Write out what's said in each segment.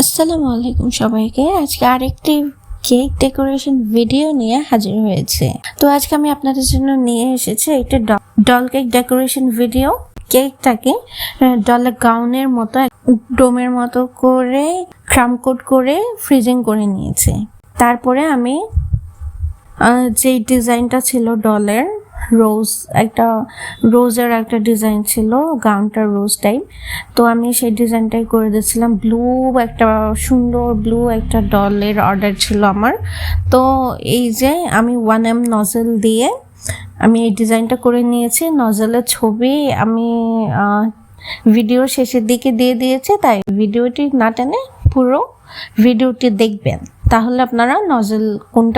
আসসালামু আলাইকুম সবাইকে। আজকে আরেকটি কেক ডেকোরেশন ভিডিও নিয়ে হাজির হয়েছে। তো আজকে আমি আপনাদের জন্য নিয়ে এসেছি একটা ডল কেক ডেকোরেশন ভিডিও। কেকটাকে ডলের গাউনের মতো ডোমের মতো করে ক্রাম কোট করে ফ্রিজিং করে নিয়েছি। তারপরে আমি যে ডিজাইনটা ছিল ডলের রোজের একটা ডিজাইন ছিল, গাউনটা রোজ টাইপ। তো আমি সেই ডিজাইনটাই করে দিয়েছিলাম। একটা সুন্দর ব্লু একটা ডলের অর্ডার ছিল আমার। তো এই যে আমি 1M নজেল দিয়ে আমি এই ডিজাইনটা করে নিয়েছি। নজেলের ছবি আমি ভিডিও শেষের দিকে দিয়ে দিয়েছি, তাই ভিডিওটি না টেনে পুরো ভিডিওটি দেখবেন, তাহলে আপনারা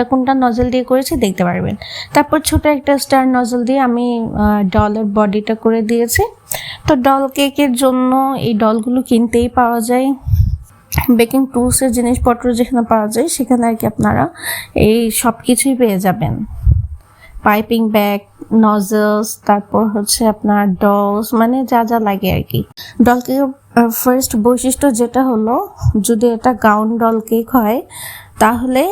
কোনটা নজল দিয়ে করেছি দেখতে পারবেন। তারপর ছোট একটা স্টার নজল দিয়ে আমি ডলের বডিটা করে দিয়েছি। তো ডল কেকের জন্য এই ডলগুলো কিনতেই পাওয়া যায়, বেকিং টুলসের জিনিসপত্র যেখানে পাওয়া যায় সেখানে আর কি আপনারা এই সব কিছুই পেয়ে যাবেন। পাইপিং ব্যাগ, নজলস, তারপর হচ্ছে আপনার ডলস, মানে যা যা লাগে আর কি। ডল কেকের ফার্স্ট বৈশিষ্ট্য যেটা হলো, যদি এটা গাউন ডল কেক হয় তাহলে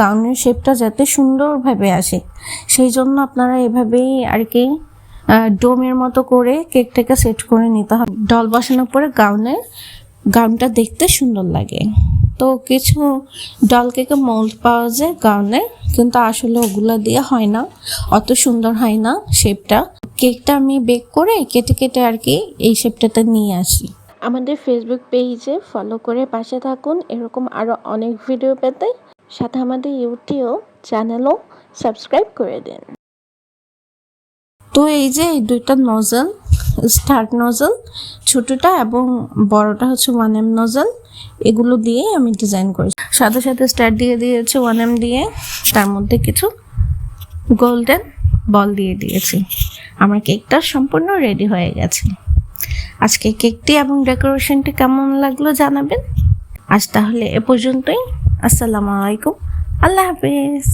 গাউনের শেপটা যাতে সুন্দরভাবে আসে, সেই জন্য আপনারা এভাবেই আর কি ডোমের মতো করে কেকটাকে সেট করে নিতে হবে। ডল বসানোর পরে গাউনটা দেখতে সুন্দর লাগে। তো কিছু ডল কেকে মোল্ড পাওয়া যায় গাউনের, কিন্তু আসলে ওগুলো দিয়ে হয় না, অত সুন্দর হয় না শেপটা। কেকটা আমি বেক করে কেটে আর কি এই শেপটাতে নিয়ে আসি। আমাদের ফেসবুক পেজে ফলো করে পাশে থাকুন এরকম আরও অনেক ভিডিও পেতে। সাথে আমাদের ইউটিউব চ্যানেলও সাবস্ক্রাইব করে দিন। তো এই যে এই দুইটা নজল, স্টার্ট নজল ছোটটা এবং বড়টা হচ্ছে 1M নজল, এগুলো দিয়ে আমি ডিজাইন করেছি। সাথে স্টার্ট দিয়ে দিয়েছি 1M দিয়ে, তার মধ্যে কিছু গোল্ডেন বল দিয়ে দিয়েছি। আমার কেকটা সম্পূর্ণ রেডি হয়ে গেছে। আজকে কেকটি এবং ডেকোরেশনটি কেমন লাগলো জানাবেন। আজ তাহলে এ পর্যন্তই। আসসালামু আলাইকুম, আল্লাহ হাফেজ।